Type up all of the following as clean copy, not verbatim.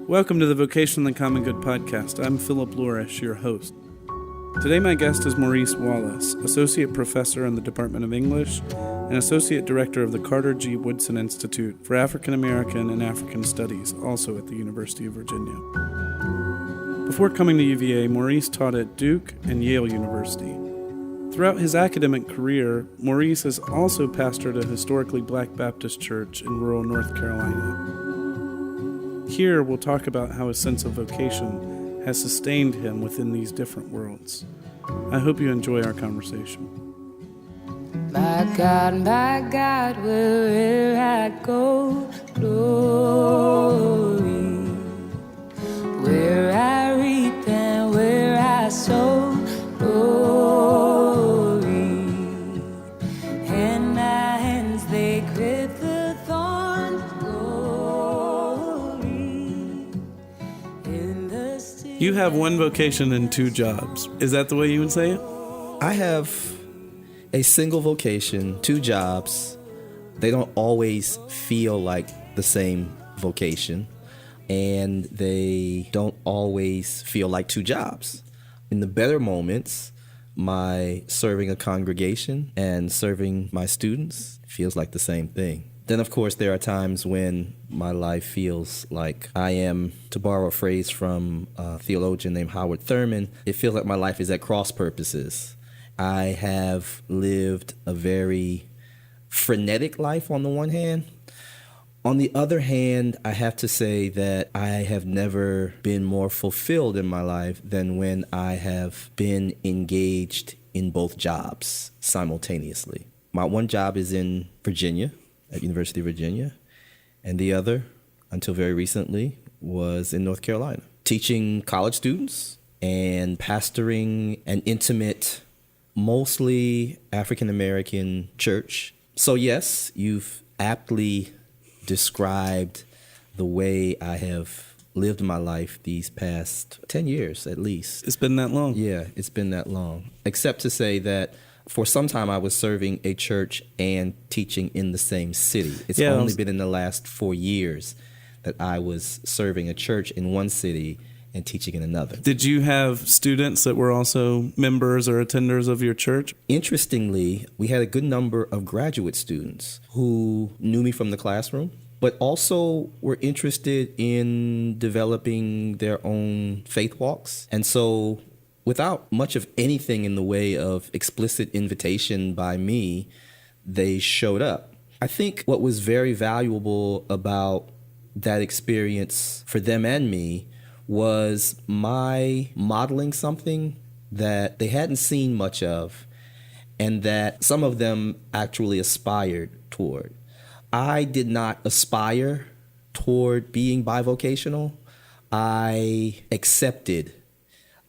Welcome to the Vocation and the Common Good podcast. I'm Philip Lourish, your host. Today my guest is Maurice Wallace, Associate Professor in the Department of English and Associate Director of the Carter G. Woodson Institute for African American and African Studies, also at the University of Virginia. Before coming to UVA, Maurice taught at Duke and Yale University. Throughout his academic career, Maurice has also pastored a historically Black Baptist church in rural North Carolina. Here, we'll talk about how his sense of vocation has sustained him within these different worlds. I hope you enjoy our conversation. My God, wherever I go, glory. Where I reap and where I sow, glory. And my hands, they grip the thorn, glory. In the still. You have one vocation and two jobs. Is that the way you would say it? I have a single vocation, two jobs. They don't always feel like the same vocation, and they don't always feel like two jobs. In the better moments, my serving a congregation and serving my students feels like the same thing. Then, of course, there are times when my life feels like I am, to borrow a phrase from a theologian named Howard Thurman, it feels like my life is at cross purposes. I have lived a very frenetic life on the one hand. On the other hand, I have to say that I have never been more fulfilled in my life than when I have been engaged in both jobs simultaneously. My one job is in Virginia, at University of Virginia, and the other, until very recently, was in North Carolina, teaching college students and pastoring an intimate, mostly African-American church. So yes, you've aptly described the way I have lived my life these past 10 years at least. It's been that long. Yeah, it's been that long. Except to say that for some time I was serving a church and teaching in the same city. It's only been in the last 4 years that I was serving a church in one city and teaching in another. Did you have students that were also members or attenders of your church? Interestingly, we had a good number of graduate students who knew me from the classroom, but also were interested in developing their own faith walks. And so without much of anything in the way of explicit invitation by me, they showed up. I think what was very valuable about that experience for them and me was my modeling something that they hadn't seen much of and that some of them actually aspired toward. I did not aspire toward being bivocational. I accepted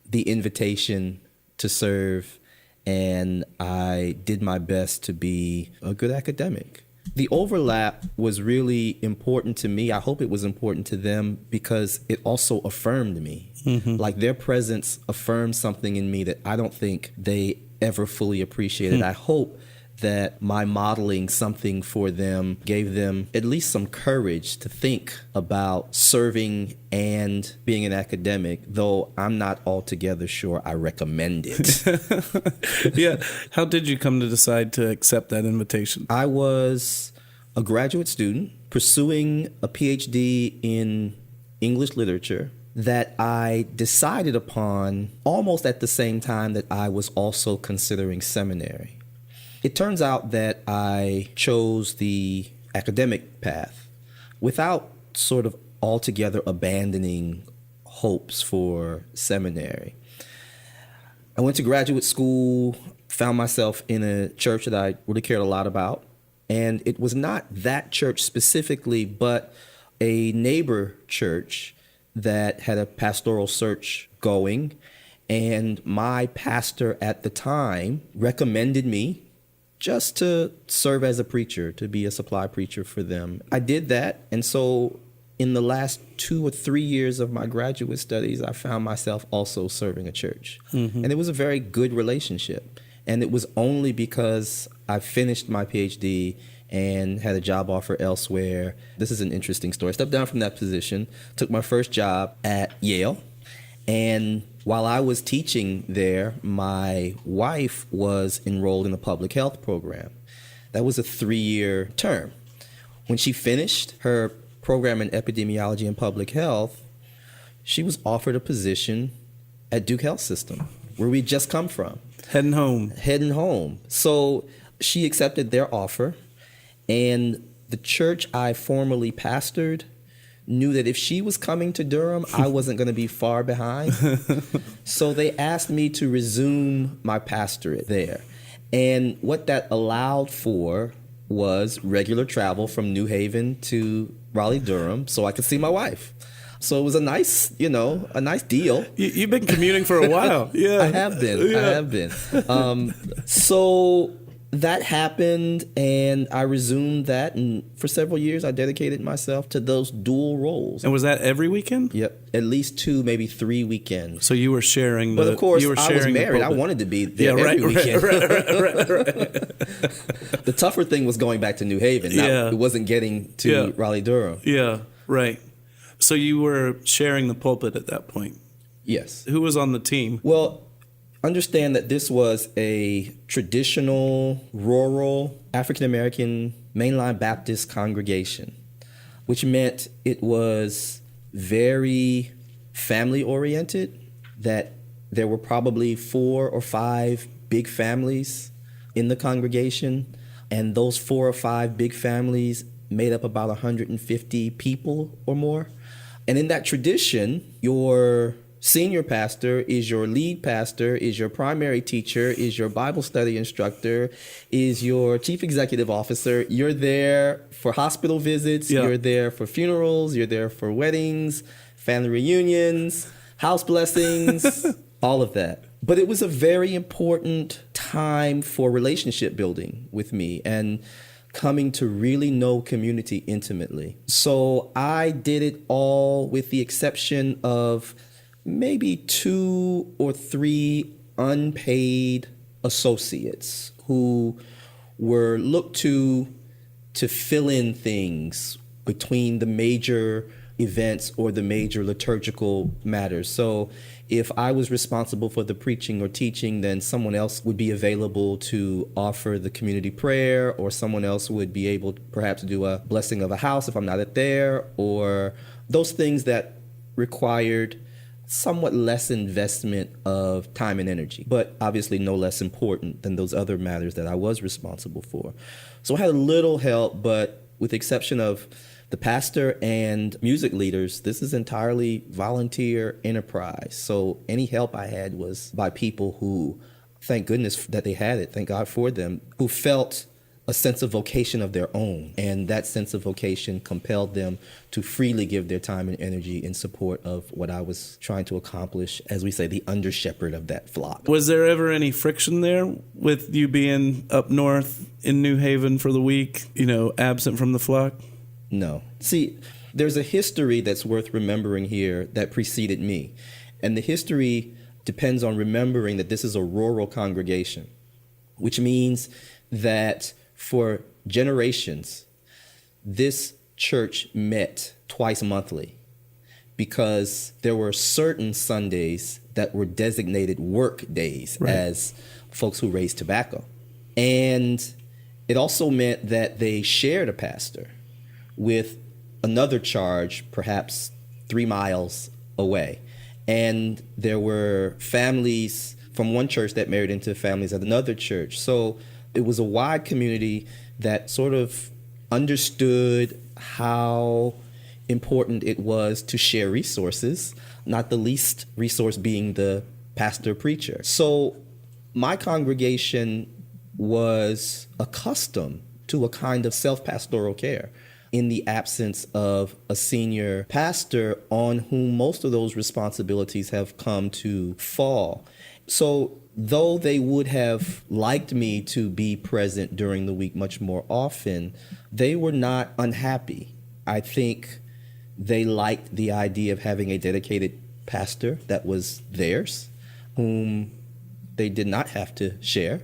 the invitation to serve, and I did my best to be a good academic. The overlap was really important to me. I hope it was important to them because it also affirmed me. Mm-hmm. Like their presence affirmed something in me that I don't think they ever fully appreciated. I hope that my modeling something for them gave them at least some courage to think about serving and being an academic, though I'm not altogether sure I recommend it. Yeah. How did you come to decide to accept that invitation? I was a graduate student pursuing a PhD in English literature that I decided upon almost at the same time that I was also considering seminary. It turns out that I chose the academic path without sort of altogether abandoning hopes for seminary. I went to graduate school, found myself in a church that I really cared a lot about. And it was not that church specifically, but a neighbor church that had a pastoral search going. And my pastor at the time recommended me just to serve as a preacher, to be a supply preacher for them. I did that. And so in the last 2 or 3 years of my graduate studies, I found myself also serving a church. Mm-hmm. And it was a very good relationship. And it was only because I finished my PhD and had a job offer elsewhere. This is an interesting story. I stepped down from that position, took my first job at Yale, and while I was teaching there, my wife was enrolled in a public health program. That was a 3-year term. When she finished her program in epidemiology and public health, she was offered a position at Duke Health System, where we'd just come from. Heading home. So she accepted their offer, and the church I formerly pastored knew that if she was coming to Durham, I wasn't going to be far behind. So they asked me to resume my pastorate there. And what that allowed for was regular travel from New Haven to Raleigh-Durham so I could see my wife. So it was a nice deal. You've been commuting for a while. Yeah, I have been. So that happened, and I resumed that, and for several years I dedicated myself to those dual roles. And was that every weekend? Yep, at least 2, maybe 3 weekends. So you were sharing But of course, I was married. I wanted to be there every weekend. Right. The tougher thing was going back to New Haven. It wasn't getting to Raleigh-Durham. Yeah, right. So you were sharing the pulpit at that point? Yes. Who was on the team? Well, understand that this was a traditional, rural, African-American mainline Baptist congregation, which meant it was very family-oriented, that there were probably 4 or 5 big families in the congregation, and those 4 or 5 big families made up about 150 people or more. And in that tradition, your senior pastor is your lead pastor, is your primary teacher, is your Bible study instructor, is your chief executive officer. You're there for hospital visits, you're there for funerals, you're there for weddings, family reunions, house blessings, all of that. But it was a very important time for relationship building with me and coming to really know community intimately. So I did it all with the exception of maybe 2 or 3 unpaid associates who were looked to fill in things between the major events or the major liturgical matters. So if I was responsible for the preaching or teaching, then someone else would be available to offer the community prayer, or someone else would be able to perhaps do a blessing of a house if I'm not there, or those things that required somewhat less investment of time and energy, but obviously no less important than those other matters that I was responsible for. So I had a little help, but with the exception of the pastor and music leaders, this is entirely volunteer enterprise. So any help I had was by people who, thank goodness that they had it, thank God for them, who felt a sense of vocation of their own. And that sense of vocation compelled them to freely give their time and energy in support of what I was trying to accomplish, as we say, the under shepherd of that flock. Was there ever any friction there with you being up north in New Haven for the week, absent from the flock? No. See, there's a history that's worth remembering here that preceded me. And the history depends on remembering that this is a rural congregation, which means that for generations, this church met twice monthly because there were certain Sundays that were designated work days, right, as folks who raised tobacco. And it also meant that they shared a pastor with another charge, perhaps 3 miles away. And there were families from one church that married into families at another church. So it was a wide community that sort of understood how important it was to share resources, not the least resource being the pastor preacher. So my congregation was accustomed to a kind of self-pastoral care in the absence of a senior pastor on whom most of those responsibilities have come to fall. So though they would have liked me to be present during the week much more often, they were not unhappy. I think they liked the idea of having a dedicated pastor that was theirs, whom they did not have to share,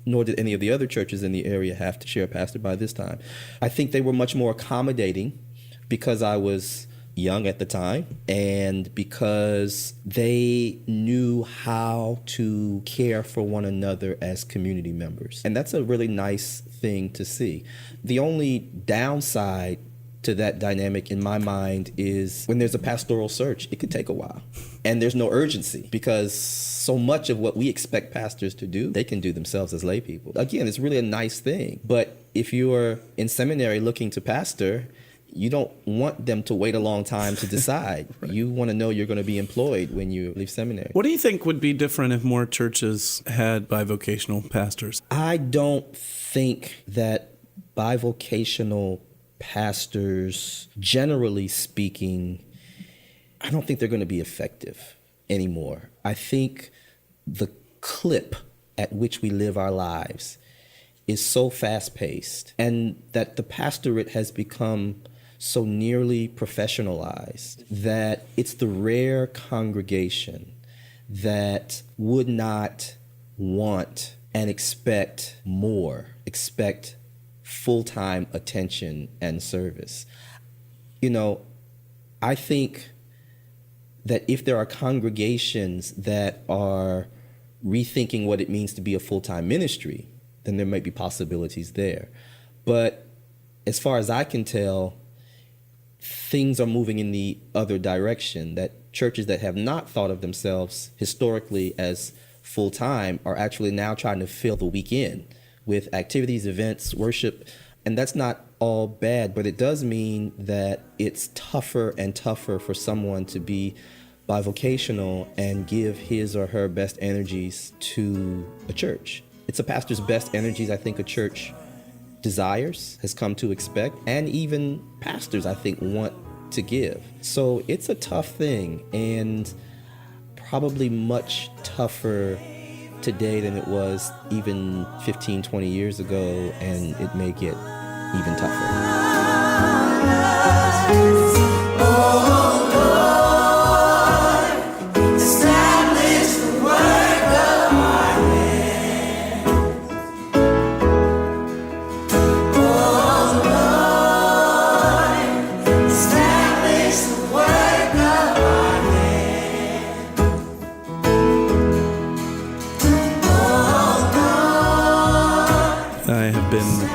nor did any of the other churches in the area have to share a pastor by this time. I think they were much more accommodating because I was young at the time and because they knew how to care for one another as community members. And that's a really nice thing to see. The only downside to that dynamic in my mind is when there's a pastoral search, it could take a while. And there's no urgency because so much of what we expect pastors to do, they can do themselves as lay people. Again, it's really a nice thing. But if you're in seminary looking to pastor, you don't want them to wait a long time to decide. Right. You want to know you're going to be employed when you leave seminary. What do you think would be different if more churches had bivocational pastors? I don't think that bivocational pastors, generally speaking, I don't think they're going to be effective anymore. I think the clip at which we live our lives is so fast-paced, and that the pastorate has become so nearly professionalized that it's the rare congregation that would not want and expect full-time attention and service. You know, I think that if there are congregations that are rethinking what it means to be a full-time ministry, then there might be possibilities there. But as far as I can tell, things are moving in the other direction, that churches that have not thought of themselves historically as full-time are actually now trying to fill the weekend with activities, events, worship. And that's not all bad, but it does mean that it's tougher and tougher for someone to be bivocational and give his or her best energies to a church. It's a pastor's best energies I think a church desires, has come to expect, and even pastors I think want to give. So it's a tough thing, and probably much tougher today than it was even 15, 20 years ago, and it may get even tougher.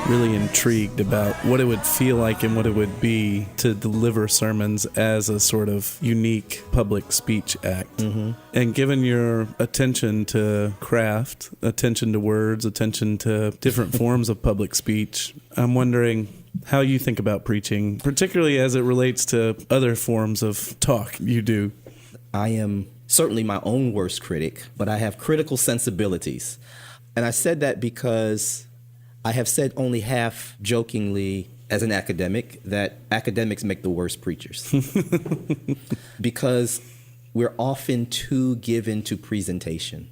Really intrigued about what it would feel like and what it would be to deliver sermons as a sort of unique public speech act. Mm-hmm. And given your attention to craft, attention to words, attention to different forms of public speech, I'm wondering how you think about preaching, particularly as it relates to other forms of talk you do. I am certainly my own worst critic, but I have critical sensibilities. And I said that because I have said only half jokingly as an academic that academics make the worst preachers because we're often too given to presentation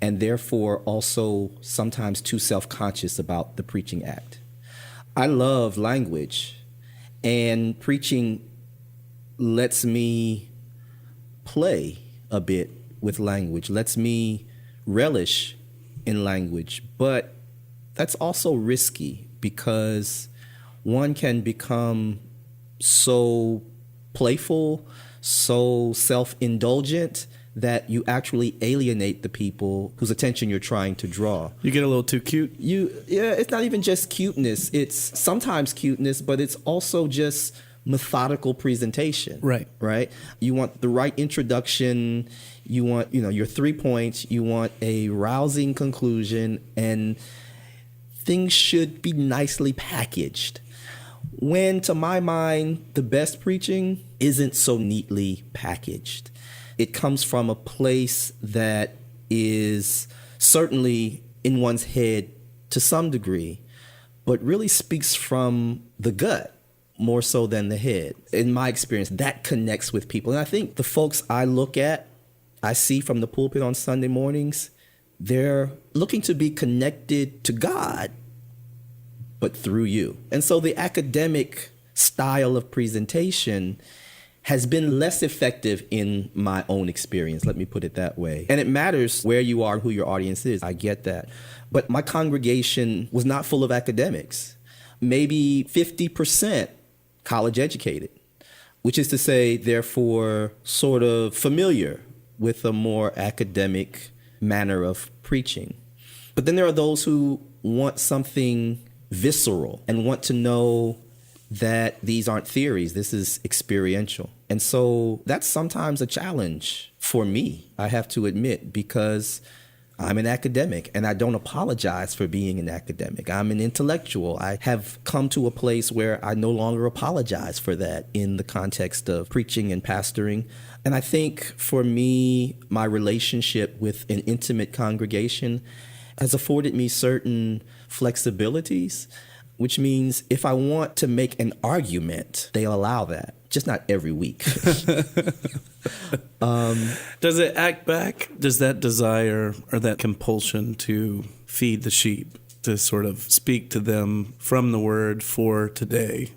and therefore also sometimes too self-conscious about the preaching act. I love language, and preaching lets me play a bit with language, lets me relish in language, but that's also risky because one can become so playful, so self-indulgent that you actually alienate the people whose attention you're trying to draw. You get a little too cute? It's not even just cuteness. It's sometimes cuteness, but it's also just methodical presentation. Right? You want the right introduction, you want, your 3 points, you want a rousing conclusion, and things should be nicely packaged. When, to my mind, the best preaching isn't so neatly packaged. It comes from a place that is certainly in one's head to some degree, but really speaks from the gut more so than the head. In my experience, that connects with people. And I think the folks I look at, I see from the pulpit on Sunday mornings, they're looking to be connected to God, but through you. And so the academic style of presentation has been less effective in my own experience. Let me put it that way. And it matters where you are and who your audience is. I get that. But my congregation was not full of academics. Maybe 50% college educated, which is to say, therefore, sort of familiar with a more academic manner of preaching. But then there are those who want something visceral and want to know that these aren't theories, this is experiential. And so that's sometimes a challenge for me, I have to admit, because I'm an academic and I don't apologize for being an academic. I'm an intellectual. I have come to a place where I no longer apologize for that in the context of preaching and pastoring. And I think for me, my relationship with an intimate congregation has afforded me certain flexibilities, which means if I want to make an argument, they'll allow that, just not every week. Does it act back? Does that desire or that compulsion to feed the sheep, to sort of speak to them from the word for today,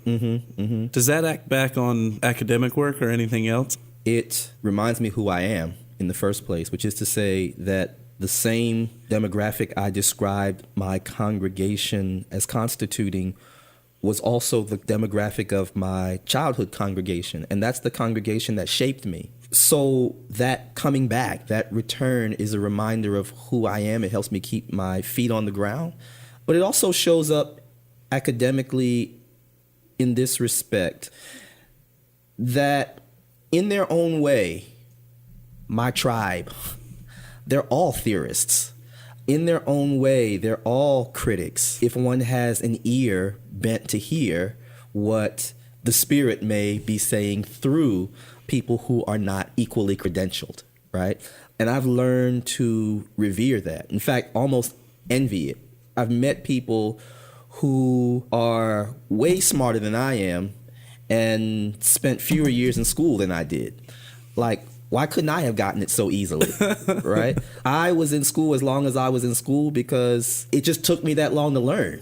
does that act back on academic work or anything else? It reminds me who I am in the first place, which is to say that the same demographic I described my congregation as constituting was also the demographic of my childhood congregation. And that's the congregation that shaped me. So that coming back, that return is a reminder of who I am. It helps me keep my feet on the ground. But it also shows up academically in this respect, that in their own way, my tribe, they're all theorists. In their own way, they're all critics. If one has an ear bent to hear what the Spirit may be saying through people who are not equally credentialed, right? And I've learned to revere that. In fact, almost envy it. I've met people who are way smarter than I am and spent fewer years in school than I did. Like, why couldn't I have gotten it so easily, right? I was in school as long as I was in school because it just took me that long to learn,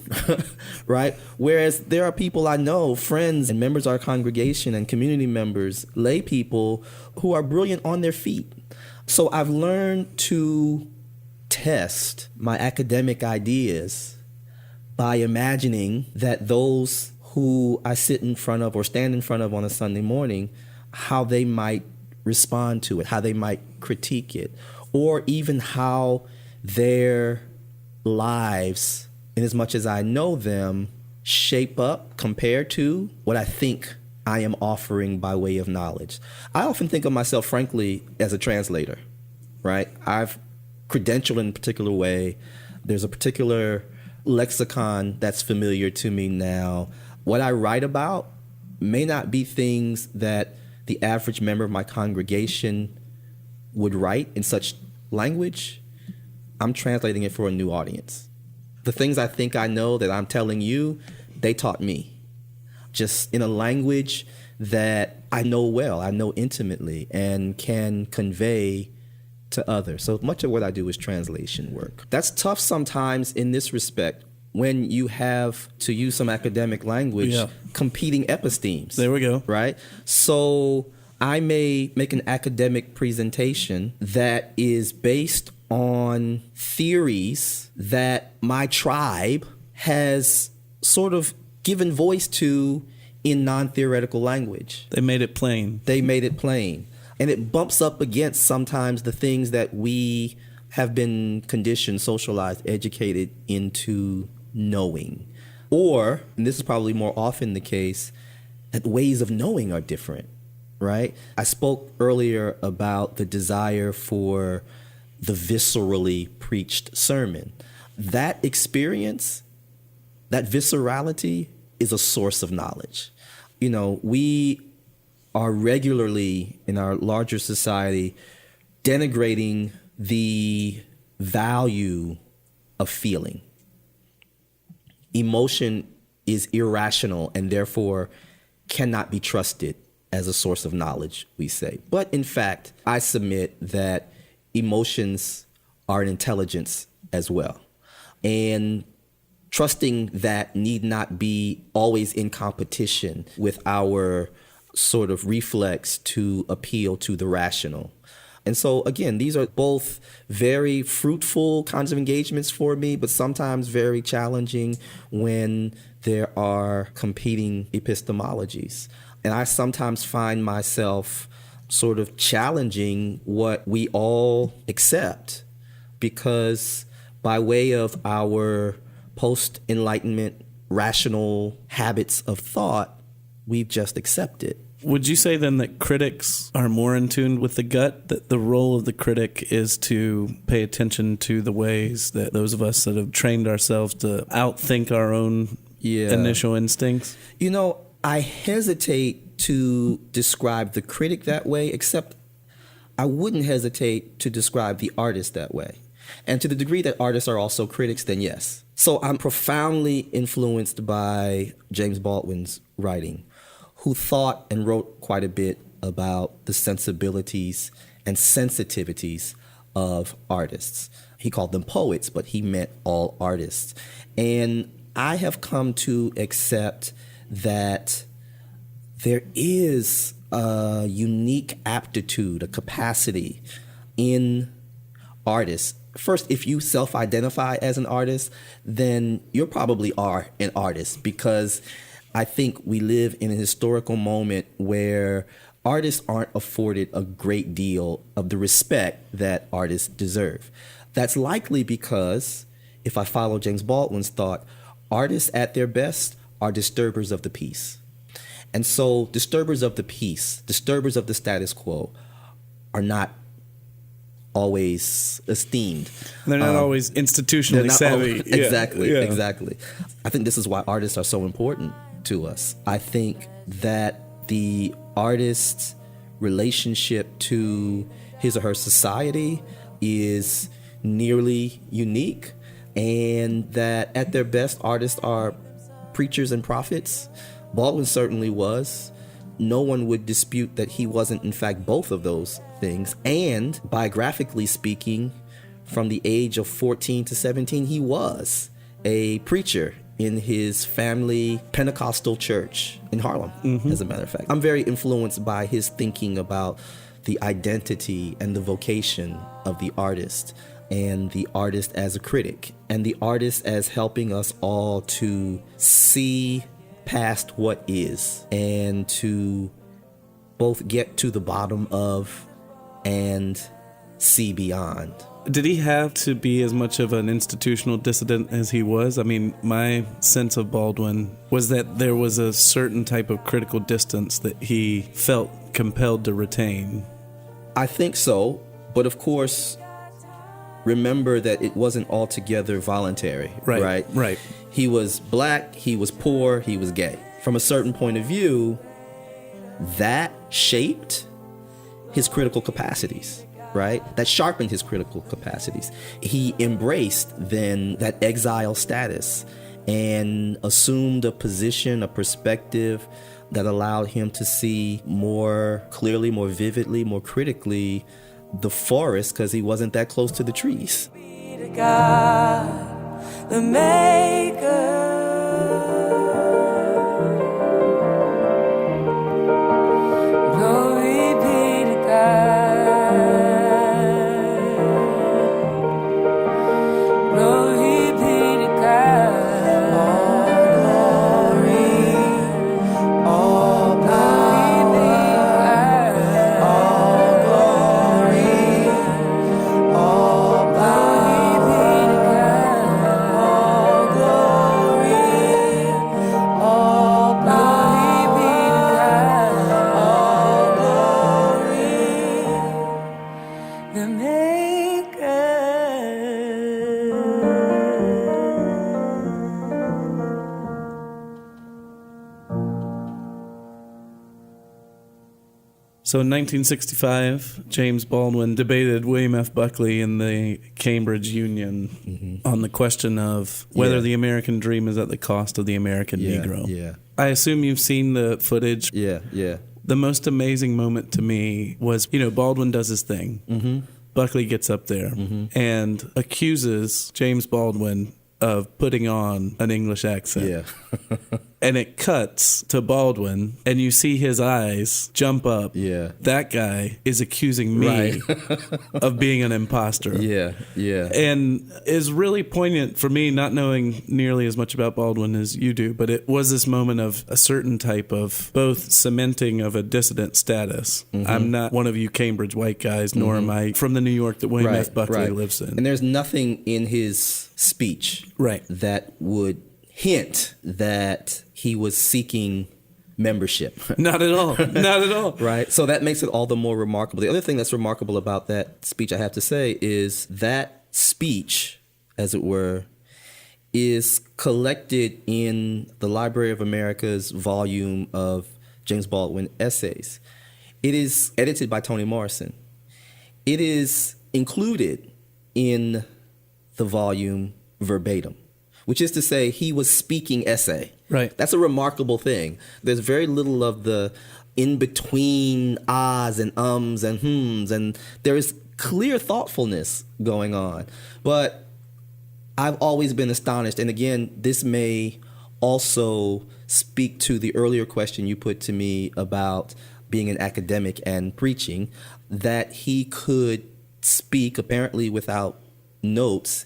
right? Whereas there are people I know, friends and members of our congregation and community members, lay people who are brilliant on their feet. So I've learned to test my academic ideas by imagining that those who I sit in front of or stand in front of on a Sunday morning, how they might respond to it, how they might critique it, or even how their lives, in as much as I know them, shape up compared to what I think I am offering by way of knowledge. I often think of myself, frankly, as a translator, right? I've credentialed in a particular way. There's a particular lexicon that's familiar to me now. What I write about may not be things that the average member of my congregation would write in such language. I'm translating it for a new audience. The things I think I know that I'm telling you, they taught me, just in a language that I know well, I know intimately, and can convey to others. So much of what I do is translation work. That's tough sometimes in this respect, when you have, to use some academic language, competing epistemes. There we go. Right? So I may make an academic presentation that is based on theories that my tribe has sort of given voice to in non-theoretical language. They made it plain. They made it plain. And it bumps up against sometimes the things that we have been conditioned, socialized, educated into knowing. Or, and this is probably more often the case, that ways of knowing are different, right? I spoke earlier about the desire for the viscerally preached sermon. That experience, that viscerality, is a source of knowledge. You know, we are regularly in our larger society denigrating the value of feeling. Emotion is irrational and therefore cannot be trusted as a source of knowledge, we say. But in fact, I submit that emotions are an intelligence as well. And trusting that need not be always in competition with our sort of reflex to appeal to the rational. And so, again, these are both very fruitful kinds of engagements for me, but sometimes very challenging when there are competing epistemologies. And I sometimes find myself sort of challenging what we all accept, because by way of our post-Enlightenment rational habits of thought, we've just accepted. Would you say then that critics are more in tune with the gut, that the role of the critic is to pay attention to the ways that those of us that have trained ourselves to outthink our own initial instincts? You know, I hesitate to describe the critic that way, except I wouldn't hesitate to describe the artist that way. And to the degree that artists are also critics, then yes. So I'm profoundly influenced by James Baldwin's writing, who thought and wrote quite a bit about the sensibilities and sensitivities of artists. He called them poets, but he meant all artists. And I have come to accept that there is a unique aptitude, a capacity in artists. First, if you self-identify as an artist, then you probably are an artist, because I think we live in a historical moment where artists aren't afforded a great deal of the respect that artists deserve. That's likely because, if I follow James Baldwin's thought, artists at their best are disturbers of the peace. And so disturbers of the peace, disturbers of the status quo, are not always esteemed. They're not always institutionally savvy. Exactly. I think this is why artists are so important to us. I think that the artist's relationship to his or her society is nearly unique, and that at their best, artists are preachers and prophets. Baldwin certainly was. No one would dispute that he wasn't, in fact, both of those things. And biographically speaking, from the age of 14 to 17, he was a preacher in his family Pentecostal church in Harlem, as a matter of fact. I'm very influenced by his thinking about the identity and the vocation of the artist, and the artist as a critic, and the artist as helping us all to see past what is, and to both get to the bottom of and see beyond. Did he have to be as much of an institutional dissident as he was? I mean, my sense of Baldwin was that there was a certain type of critical distance that he felt compelled to retain. I think so, but of course, remember that it wasn't altogether voluntary, right? He was black, he was poor, he was gay. From a certain point of view, that shaped his critical capacities, right? That sharpened his critical capacities. He embraced then that exile status and assumed a position, a perspective that allowed him to see more clearly, more vividly, more critically the forest, because he wasn't that close to the trees. Be to God, the maker. Glory be to God. Glory be to God. All glory, all glory be to God. All glory, all glory be to God. All glory, all glory be to God. All glory, the maker. So in 1965, James Baldwin debated William F. Buckley in the Cambridge Union on the question of whether the American dream is at the cost of the American Negro. Yeah. I assume you've seen the footage. Yeah. The most amazing moment to me was, Baldwin does his thing. Buckley gets up there and accuses James Baldwin of putting on an English accent. Yeah. and it cuts to Baldwin, and you see his eyes jump up. Yeah. That guy is accusing me of being an imposter. Yeah, yeah. And is really poignant for me, not knowing nearly as much about Baldwin as you do, but it was this moment of a certain type of both cementing of a dissident status. Mm-hmm. I'm not one of you Cambridge white guys, nor am I from the New York that William F. Buckley lives in. And there's nothing in his speech that would hint that he was seeking membership. Not at all. Not at all. Right. So that makes it all the more remarkable. The other thing that's remarkable about that speech, I have to say, is that speech, as it were, is collected in the Library of America's volume of James Baldwin essays. It is edited by Toni Morrison. It is included in the volume verbatim, which is to say he was speaking essay. Right. That's a remarkable thing. There's very little of the in-between ahs and ums and hms, and there is clear thoughtfulness going on. But I've always been astonished, and again, this may also speak to the earlier question you put to me about being an academic and preaching, that he could speak apparently without notes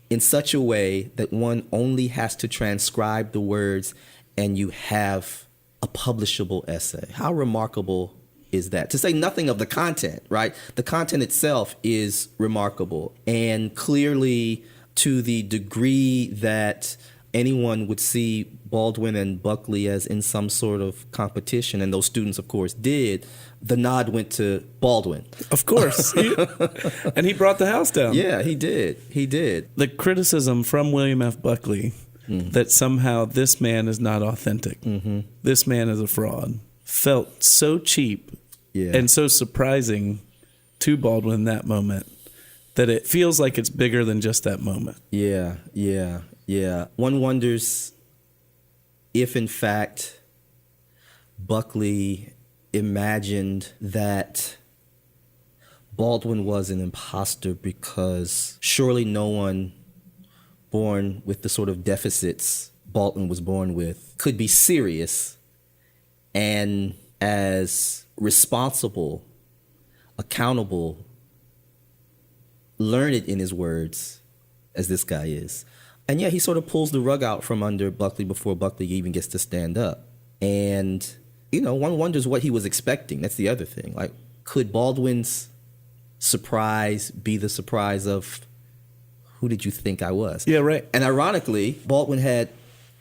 in such a way that one only has to transcribe the words and you have a publishable essay. How remarkable is that? To say nothing of the content, right? The content itself is remarkable. And clearly, to the degree that anyone would see Baldwin and Buckley as in some sort of competition, and those students, of course, did, the nod went to Baldwin. Of course. And he brought the house down. Yeah, he did. He did. The criticism from William F. Buckley that somehow this man is not authentic, this man is a fraud, felt so cheap and so surprising to Baldwin in that moment that it feels like it's bigger than just that moment. Yeah. One wonders if, in fact, Buckley imagined that Baldwin was an imposter because surely no one born with the sort of deficits Baldwin was born with could be serious and as responsible, accountable, learned in his words as this guy is. And he sort of pulls the rug out from under Buckley before Buckley even gets to stand up. And, one wonders what he was expecting. That's the other thing. Like, could Baldwin's surprise be the surprise of, who did you think I was? Yeah, right. And ironically, Baldwin had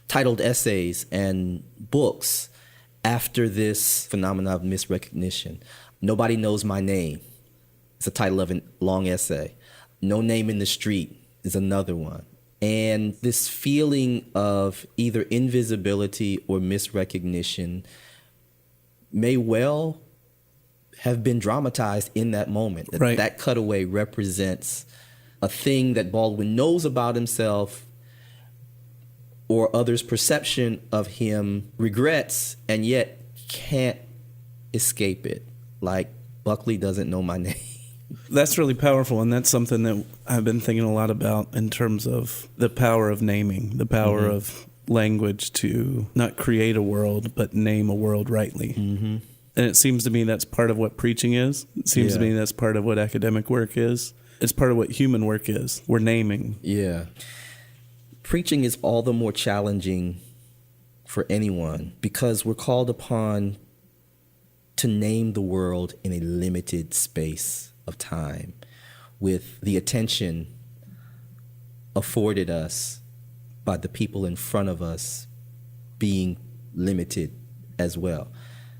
titled essays and books after this phenomenon of misrecognition. Nobody Knows My Name. It's the title of a long essay. No Name in the Street is another one. And this feeling of either invisibility or misrecognition may well have been dramatized in that moment. That cutaway represents a thing that Baldwin knows about himself or others' perception of him, regrets, and yet can't escape it. Like, Buckley doesn't know my name. That's really powerful, and that's something that I've been thinking a lot about in terms of the power of naming, the power of language to not create a world, but name a world rightly. And it seems to me that's part of what preaching is. It seems to me that's part of what academic work is. It's part of what human work is. We're naming. Yeah. Preaching is all the more challenging for anyone because we're called upon to name the world in a limited space of time with the attention afforded us by the people in front of us being limited as well.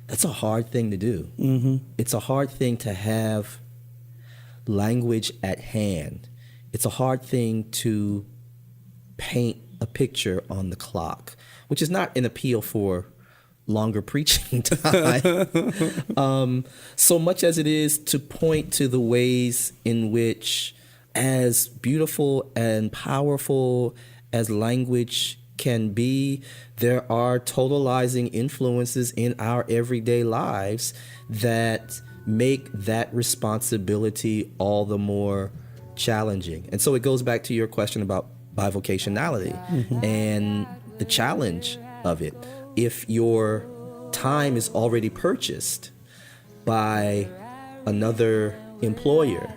That's a hard thing to do. It's a hard thing to have language at hand. It's a hard thing to paint a picture on the clock, which is not an appeal for longer preaching time, so much as it is to point to the ways in which, as beautiful and powerful as language can be, there are totalizing influences in our everyday lives that make that responsibility all the more challenging. And so it goes back to your question about bivocationality and the challenge of it. If your time is already purchased by another employer,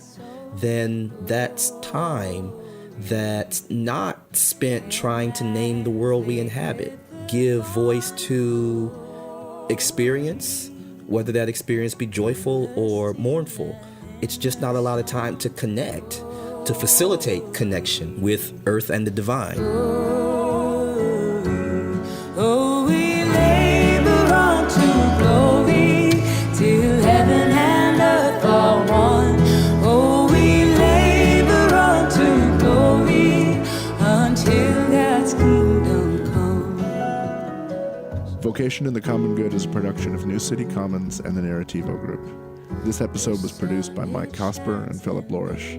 then that's time that's not spent trying to name the world we inhabit. Give voice to experience, whether that experience be joyful or mournful. It's just not a lot of time to connect, to facilitate connection with earth and the divine. Oh, we labor on to glory, till heaven and earth are one. Oh, we labor on to glory, until God's kingdom comes. Vocation in the Common Good is a production of New City Commons and the Narrativo Group. This episode was produced by Mike Cosper and Philip Lourish.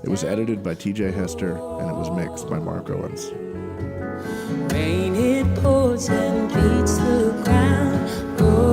It was edited by TJ Hester, and it was mixed by Mark Owens. Rain it pours and beats the ground. Oh,